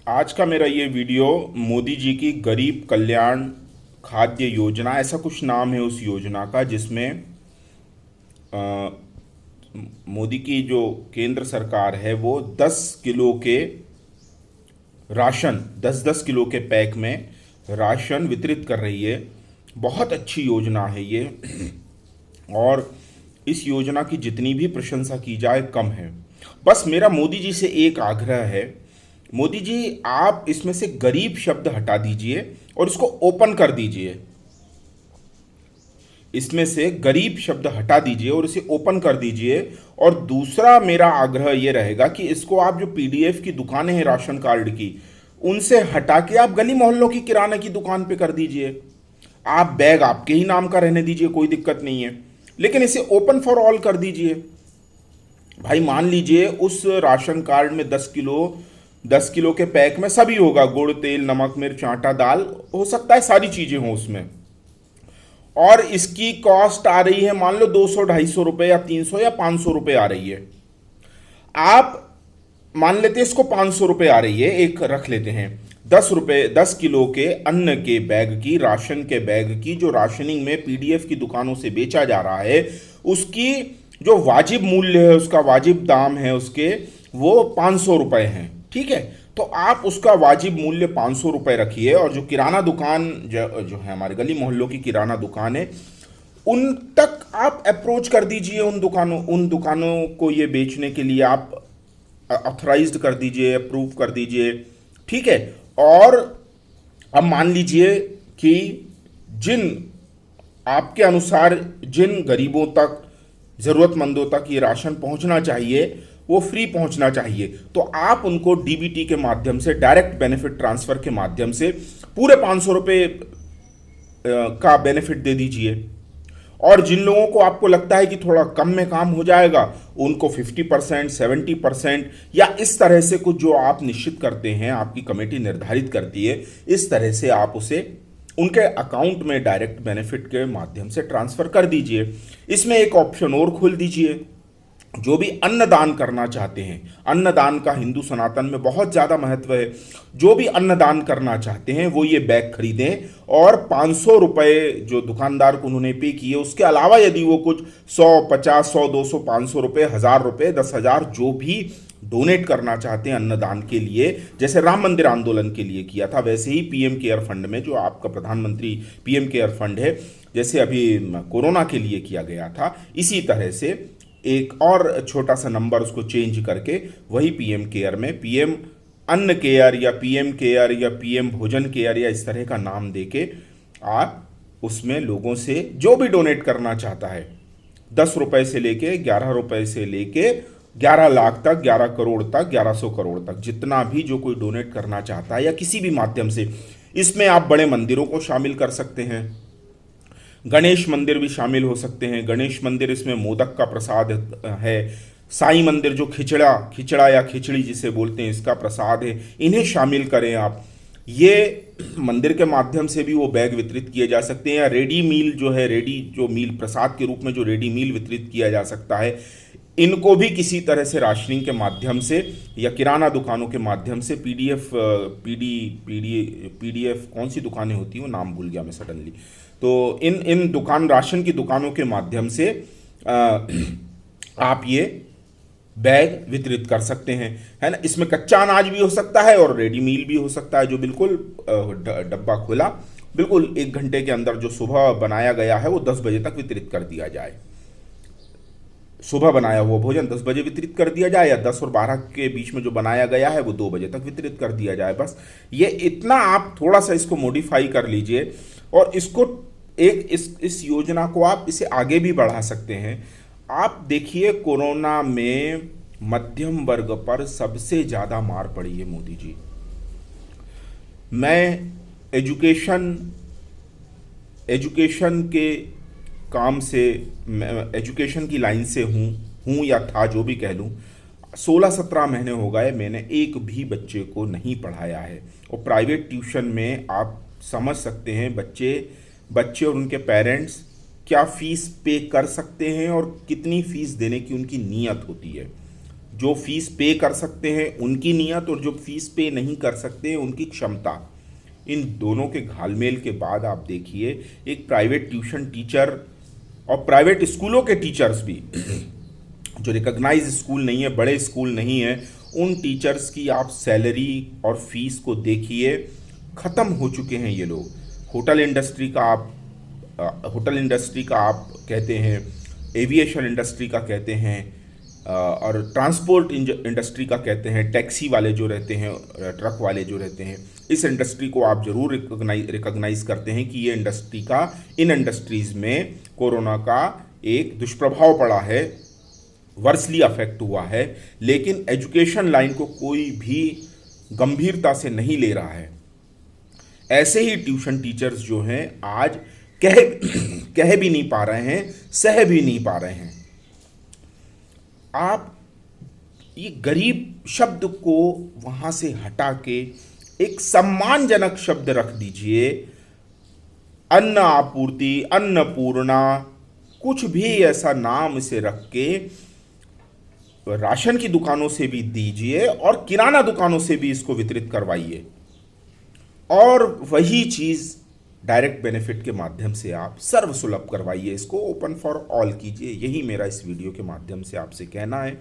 आज का मेरा ये वीडियो मोदी जी की गरीब कल्याण खाद्य योजना, ऐसा कुछ नाम है उस योजना का, जिसमें अ, मोदी की जो केंद्र सरकार है वो 10 किलो के राशन, 10-10 किलो के पैक में राशन वितरित कर रही है। बहुत अच्छी योजना है ये, और इस योजना की जितनी भी प्रशंसा की जाए कम है। बस मेरा मोदी जी से एक आग्रह है, मोदी जी आप इसमें से गरीब शब्द हटा दीजिए और इसको ओपन कर दीजिए। इसमें से गरीब शब्द हटा दीजिए और इसे ओपन कर दीजिए। और दूसरा मेरा आग्रह यह रहेगा कि इसको आप जो पीडीएफ की दुकानें हैं राशन कार्ड की, उनसे हटा के आप गली मोहल्लों की किराने की दुकान पे कर दीजिए। आप बैग आपके ही नाम का रहने दीजिए, कोई दिक्कत नहीं है, लेकिन इसे ओपन फॉर ऑल कर दीजिए। भाई मान लीजिए उस राशन कार्ड में 10 किलो के पैक में सभी होगा, गुड़, तेल, नमक, मिर्च, आटा, दाल, हो सकता है सारी चीजें हों उसमें, और इसकी कॉस्ट आ रही है मान लो 200-250 रुपए या 300 या 500 रुपए आ रही है। आप मान लेते हैं इसको 500 रुपए आ रही है, एक रख लेते हैं। 10 रुपए, 10 किलो के अन्न के बैग की, राशन के बैग की, जो राशनिंग में पीडीएफ की दुकानों से बेचा जा रहा है, उसकी जो वाजिब मूल्य है, उसका वाजिब दाम है उसके, वो 500 रुपए हैं। ठीक है, तो आप उसका वाजिब मूल्य 500 रुपए रखिए, और जो किराना दुकान जो है हमारे गली मोहल्लों की किराना दुकान है, उन तक आप अप्रोच कर दीजिए। उन दुकानों को ये बेचने के लिए आप ऑथराइज्ड कर दीजिए, अप्रूव कर दीजिए। ठीक है, और अब मान लीजिए कि जिन आपके अनुसार जिन गरीबों तक, ज़रूरतमंदों तक ये राशन पहुंचना चाहिए, वो फ्री पहुंचना चाहिए, तो आप उनको डीबीटी के माध्यम से, डायरेक्ट बेनिफिट ट्रांसफर के माध्यम से पूरे 500 रुपये का बेनिफिट दे दीजिए। और जिन लोगों को आपको लगता है कि थोड़ा कम में काम हो जाएगा, उनको 50%, 70% या इस तरह से कुछ जो आप निश्चित करते हैं, आपकी कमेटी निर्धारित करती है, इस तरह से आप उसे उनके अकाउंट में डायरेक्ट बेनिफिट के माध्यम से ट्रांसफर कर दीजिए। इसमें एक ऑप्शन और खोल दीजिए, जो भी अन्नदान करना चाहते हैं, अन्नदान का हिंदू सनातन में बहुत ज़्यादा महत्व है, जो भी अन्नदान करना चाहते हैं वो ये बैग खरीदें, और 500 रुपये जो दुकानदार को उन्होंने पे किए, उसके अलावा यदि वो कुछ 100, 50, 100, 200, 500 रुपये, 1000 रुपये, 10,000 जो भी डोनेट करना चाहते हैं अन्नदान के लिए, जैसे राम मंदिर आंदोलन के लिए किया था, वैसे ही पीएम केयर फंड में, जो आपका प्रधानमंत्री पीएम केयर फंड है, जैसे अभी कोरोना के लिए किया गया था, इसी तरह से एक और छोटा सा नंबर उसको चेंज करके वही पीएम केयर में, पीएम अन्न केयर या पीएम केयर या पीएम भोजन केयर या इस तरह का नाम देके आप उसमें लोगों से जो भी डोनेट करना चाहता है, 10 रुपए से लेके 11 रुपए से लेके 11 लाख तक, 11 करोड़ तक, 1100 करोड़ तक, जितना भी जो कोई डोनेट करना चाहता है या किसी भी माध्यम से, इसमें आप बड़े मंदिरों को शामिल कर सकते हैं, गणेश मंदिर भी शामिल हो सकते हैं। गणेश मंदिर, इसमें मोदक का प्रसाद है। साईं मंदिर जो खिचड़ा खिचड़ा या खिचड़ी जिसे बोलते हैं, इसका प्रसाद है, इन्हें शामिल करें आप। ये मंदिर के माध्यम से भी वो बैग वितरित किए जा सकते हैं, या रेडी मील जो है, रेडी जो मील प्रसाद के रूप में जो रेडी मील वितरित किया जा सकता है, इनको भी किसी तरह से राशनिंग के माध्यम से या किराना दुकानों के माध्यम से, पीडीएफ कौन सी दुकानें होती हैं वो नाम भूल गया मैं सडनली, तो इन इन दुकान, राशन की दुकानों के माध्यम से आप ये बैग वितरित कर सकते हैं, है ना। इसमें कच्चा अनाज भी हो सकता है और रेडी मील भी हो सकता है, जो बिल्कुल डब्बा खुला, बिल्कुल 1 घंटे के अंदर जो सुबह बनाया गया है वो 10 बजे तक वितरित कर दिया जाए। सुबह बनाया हुआ भोजन 10 बजे वितरित कर दिया जाए, या 10 और 12 के बीच में जो बनाया गया है वो 2 बजे तक वितरित कर दिया जाए। बस ये इतना आप थोड़ा सा इसको मॉडिफाई कर लीजिए, और इसको इस योजना को आप इसे आगे भी बढ़ा सकते हैं। आप देखिए, कोरोना में मध्यम वर्ग पर सबसे ज़्यादा मार पड़ी है मोदी जी। मैं एजुकेशन एजुकेशन के काम से, एजुकेशन की लाइन से हूँ या था, जो भी कह लूँ, 16-17 महीने हो गए मैंने एक भी बच्चे को नहीं पढ़ाया है। और प्राइवेट ट्यूशन में आप समझ सकते हैं बच्चे और उनके पेरेंट्स क्या फ़ीस पे कर सकते हैं और कितनी फ़ीस देने की उनकी नीयत होती है। जो फीस पे कर सकते हैं उनकी नीयत और जो फीस पे नहीं कर सकते हैं उनकी क्षमता, इन दोनों के घालमेल के बाद आप देखिए एक प्राइवेट ट्यूशन टीचर और प्राइवेट स्कूलों के टीचर्स भी जो रिकॉग्नाइज स्कूल नहीं है, बड़े स्कूल नहीं है, उन टीचर्स की आप सैलरी और फीस को देखिए, ख़त्म हो चुके हैं ये लोग। होटल इंडस्ट्री का आप कहते हैं, एविएशन इंडस्ट्री का कहते हैं, और ट्रांसपोर्ट इंडस्ट्री का कहते हैं, टैक्सी वाले जो रहते हैं, ट्रक वाले जो रहते हैं, इस इंडस्ट्री को आप जरूर रिकॉग्नाइज करते हैं कि ये इंडस्ट्री का, इन इंडस्ट्रीज़ में कोरोना का एक दुष्प्रभाव पड़ा है, वर्सली अफेक्ट हुआ है, लेकिन एजुकेशन लाइन को कोई भी गंभीरता से नहीं ले रहा है। ऐसे ही ट्यूशन टीचर्स जो हैं आज कह भी नहीं पा रहे हैं, सह भी नहीं पा रहे हैं। आप ये गरीब शब्द को वहां से हटा के एक सम्मानजनक शब्द रख दीजिए, अन्न आपूर्ति, अन्नपूर्णा, कुछ भी ऐसा नाम इसे रख के राशन की दुकानों से भी दीजिए और किराना दुकानों से भी इसको वितरित करवाइए, और वही चीज़ डायरेक्ट बेनिफिट के माध्यम से आप सर्वसुलभ करवाइए, इसको ओपन फॉर ऑल कीजिए। यही मेरा इस वीडियो के माध्यम से आपसे कहना है।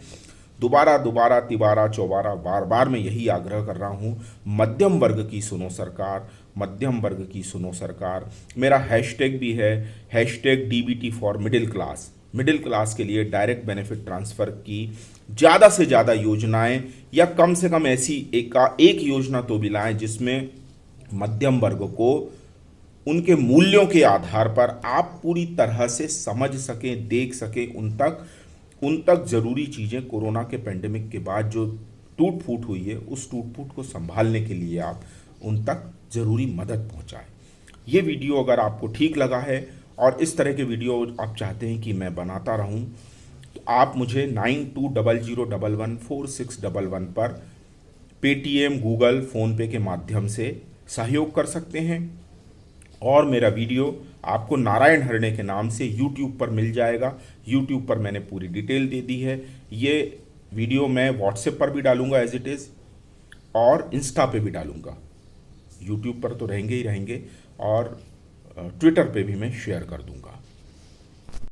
दोबारा तिबारा चौबारा बार बार मैं यही आग्रह कर रहा हूँ, मध्यम वर्ग की सुनो सरकार, मध्यम वर्ग की सुनो सरकार। मेरा हैशटैग भी है #DBT for middle class. Middle class के लिए डायरेक्ट बेनिफिट ट्रांसफ़र की ज़्यादा से ज़्यादा योजनाएं, या कम से कम ऐसी एक योजना तो भी लाएं जिसमें मध्यम वर्ग को उनके मूल्यों के आधार पर आप पूरी तरह से समझ सकें, देख सकें, उन तक ज़रूरी चीज़ें कोरोना के पेंडेमिक के बाद जो टूट फूट हुई है, उस टूट फूट को संभालने के लिए आप उन तक ज़रूरी मदद पहुंचाएं। ये वीडियो अगर आपको ठीक लगा है और इस तरह के वीडियो आप चाहते हैं कि मैं बनाता रहूं, तो आप मुझे 9200114611 पर पेटीएम, गूगल, फ़ोनपे के माध्यम से सहयोग कर सकते हैं। और मेरा वीडियो आपको नारायण हरणे के नाम से यूट्यूब पर मिल जाएगा। यूट्यूब पर मैंने पूरी डिटेल दे दी है। ये वीडियो मैं व्हाट्सएप पर भी डालूंगा एज इट इज़, और इंस्टा पे भी डालूंगा। यूट्यूब पर तो रहेंगे ही रहेंगे, और ट्विटर पे भी मैं शेयर कर दूंगा।